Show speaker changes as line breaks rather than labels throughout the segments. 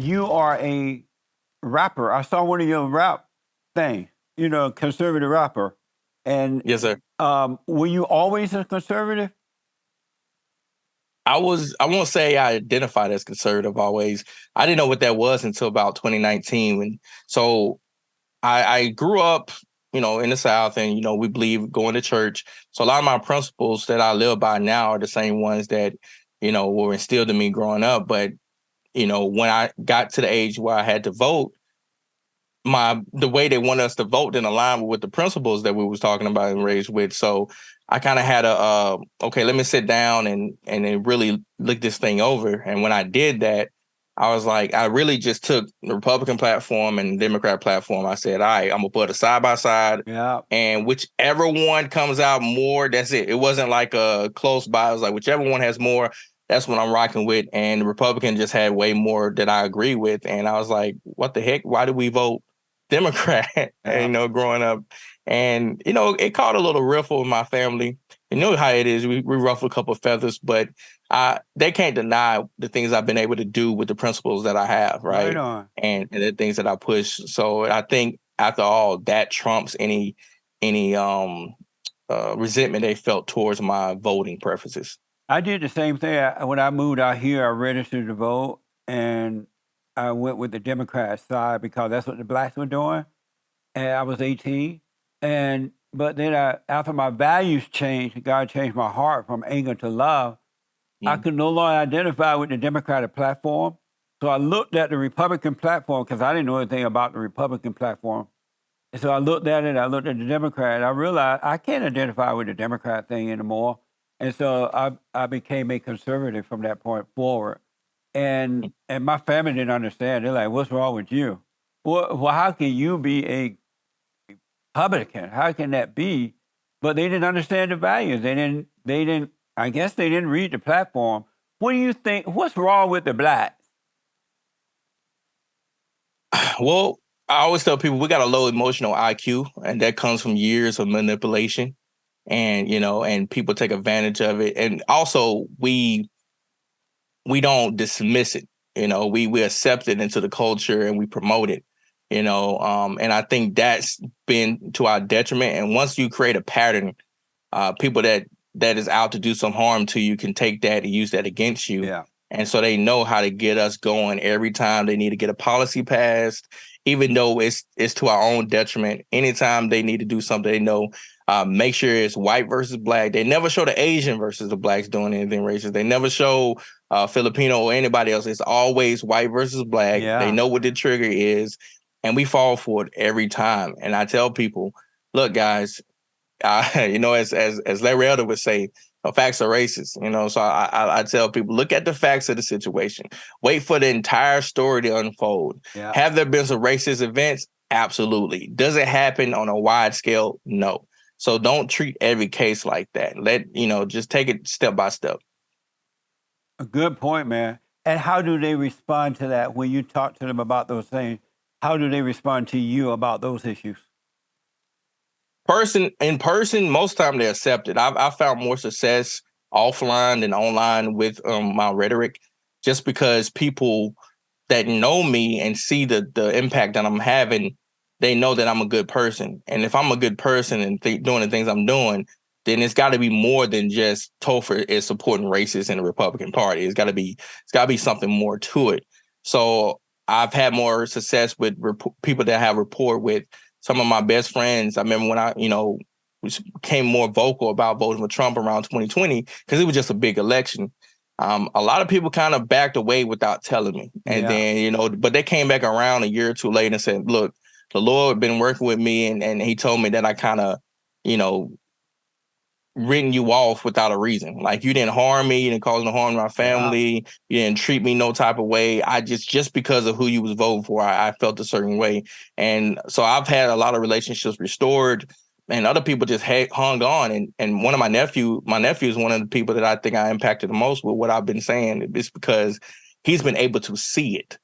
you are a rapper. I saw one of your rap things, conservative rapper. And
Yes, sir.
were you always a conservative?
I won't say I identified as conservative always. I didn't know what that was until about 2019. So I grew up, in the South, and we believe going to church. So a lot of my principles that I live by now are the same ones that were instilled in me growing up. But when I got to the age where I had to vote, the way they want us to vote didn't align with the principles that we was talking about and raised with. So I kind of had a okay, let me sit down and then really look this thing over. And when I did that, I was like, I really just took the Republican platform and the Democrat platform. I said, all right, I'm gonna put it side by side.
Yeah.
And whichever one comes out more, that's it. It wasn't like a close by. It was like whichever one has more, that's what I'm rocking with. And the Republican just had way more that I agree with. And I was like, what the heck? Why did we vote Democrat, growing up? And, it caught a little riffle in my family. You know how it is. We ruffle a couple of feathers, but they can't deny the things I've been able to do with the principles that I have,
Right
right?
on.
And the things that I push. So I think after all, that trumps any resentment they felt towards my voting preferences.
I did the same thing. When I moved out here, I registered to vote, and I went with the Democrat side because that's what the blacks were doing. And I was 18, but then after my values changed, God changed my heart from anger to love. I could no longer identify with the Democratic platform. So I looked at the Republican platform because I didn't know anything about the Republican platform. And so I looked at it, I looked at the Democrat, and I realized I can't identify with the Democrat thing anymore. And so I became a conservative from that point forward. And my family didn't understand. They're like, what's wrong with you? Well, how can you be a Republican? How can that be? But they didn't understand the values. They didn't, I guess they didn't read the platform. What do you think? What's wrong with the blacks?
Well, I always tell people we got a low emotional IQ, and that comes from years of manipulation, and people take advantage of it. And also, we don't dismiss it. We accept it into the culture and we promote it. And I think that's been to our detriment. And once you create a pattern, people that is out to do some harm to you can take that and use that against you.
Yeah.
And so they know how to get us going every time they need to get a policy passed, even though it's to our own detriment. Anytime they need to do something, they know, make sure it's white versus black. They never show the Asian versus the blacks doing anything racist. They never show Filipino or anybody else. It's always white versus black.
Yeah.
They know what the trigger is, and we fall for it every time. And I tell people, look, guys, as Larry Elder would say, facts are racist. So I tell people, look at the facts of the situation. Wait for the entire story to unfold.
Yeah.
Have there been some racist events? Absolutely. Does it happen on a wide scale? No. So don't treat every case like that. Just take it step by step.
A good point, man. And how do they respond to that when you talk to them about those things? How do they respond to you about those issues?
In person, most time they accept it. I've found more success offline than online with my rhetoric, just because people that know me and see the impact that I'm having, they know that I'm a good person. And if I'm a good person and doing the things I'm doing, then it's got to be more than just Topher is supporting racists in the Republican Party. It's got to be something more to it. So I've had more success with people that I have rapport with. Some of my best friends, I remember when I, became more vocal about voting for Trump around 2020 because it was just a big election. A lot of people kind of backed away without telling me. And then, but they came back around a year or two later and said, look, the Lord been working with me, and he told me that I kind of, you know, written you off without a reason. Like, you didn't harm me, you didn't cause no harm to my family, you didn't treat me no type of way. I just because of who you was voting for, I felt a certain way. And so I've had a lot of relationships restored, and other people just hung on. And one of my nephew is one of the people that I think I impacted the most with what I've been saying. It's because he's been able to see it.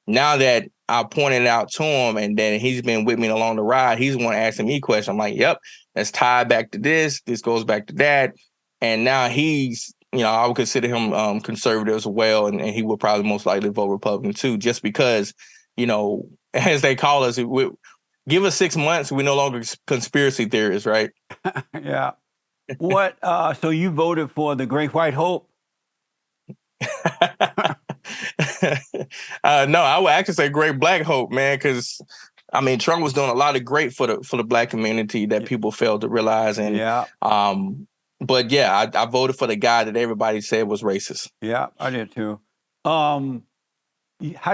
Now that I pointed it out to him, and then he's been with me along the ride, he's the one asking me questions. I'm like, yep, let's tie back to this. This goes back to that. And now he's I would consider him conservative as well, and he would probably most likely vote Republican too, just because, as they call us, give us 6 months, we're no longer conspiracy theorists, right?
Yeah. What? So you voted for the Great White Hope?
No, I would actually say Great Black Hope, man, because Trump was doing a lot of great for the Black community that people failed to realize, and
Yeah.
but yeah, I voted for the guy that everybody said was racist.
Yeah, I did too. How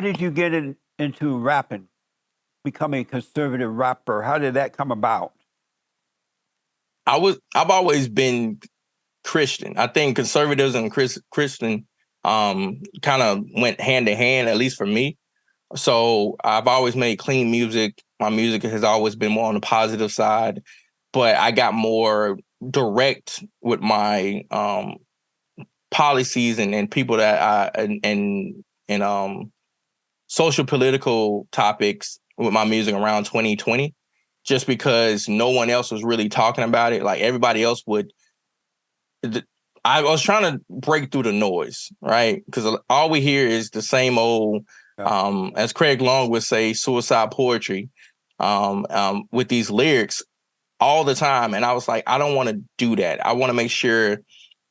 did you get into rapping, becoming a conservative rapper? How did that come about?
I've always been Christian. I think conservatism and Christian kind of went hand in hand, at least for me. So I've always made clean music. My music has always been more on the positive side, but I got more direct with my policies and people that and social political topics with my music around 2020, just because no one else was really talking about it. Like everybody else would. I was trying to break through the noise, right? Because all we hear is the same old, as Craig Long would say, suicide poetry, with these lyrics all the time. And I was like, I don't want to do that. I want to make sure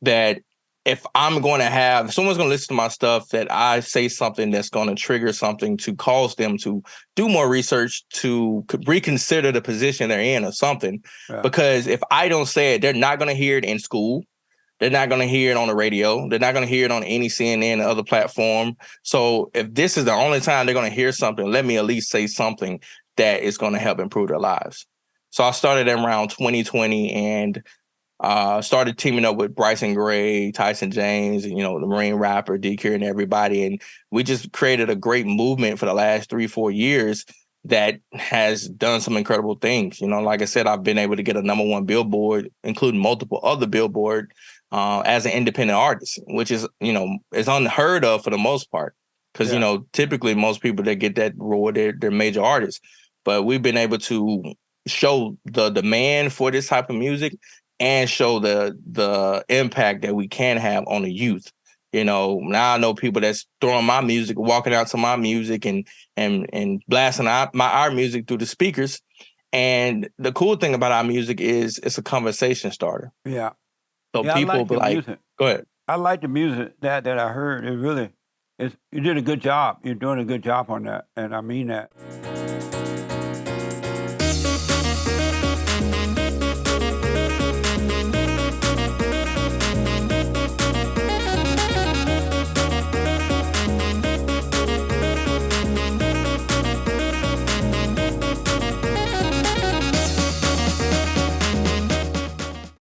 that if someone's going to listen to my stuff, that I say something that's going to trigger something to cause them to do more research, to reconsider the position they're in or something.
Yeah.
Because if I don't say it, they're not going to hear it in school. They're not going to hear it on the radio. They're not going to hear it on any CNN or other platform. So if this is the only time they're going to hear something, let me at least say something that is going to help improve their lives. So I started around 2020 and started teaming up with Bryson Gray, Tyson James, the Marine rapper, DQ, and everybody. And we just created a great movement for the last 3-4 years that has done some incredible things. Like I said, I've been able to get a #1 Billboard, including multiple other Billboard, as an independent artist, which is, is unheard of for the most part. Because, typically most people that get that role, they're major artists. But we've been able to show the demand for this type of music and show the impact that we can have on the youth. Now I know people that's throwing my music, walking out to my music and blasting our music through the speakers. And the cool thing about our music is it's a conversation starter.
Yeah.
So
Yeah,
people
I like
be
the
like,
music.
go ahead.
I like the music that I heard. You did a good job. You're doing a good job on that, and I mean that.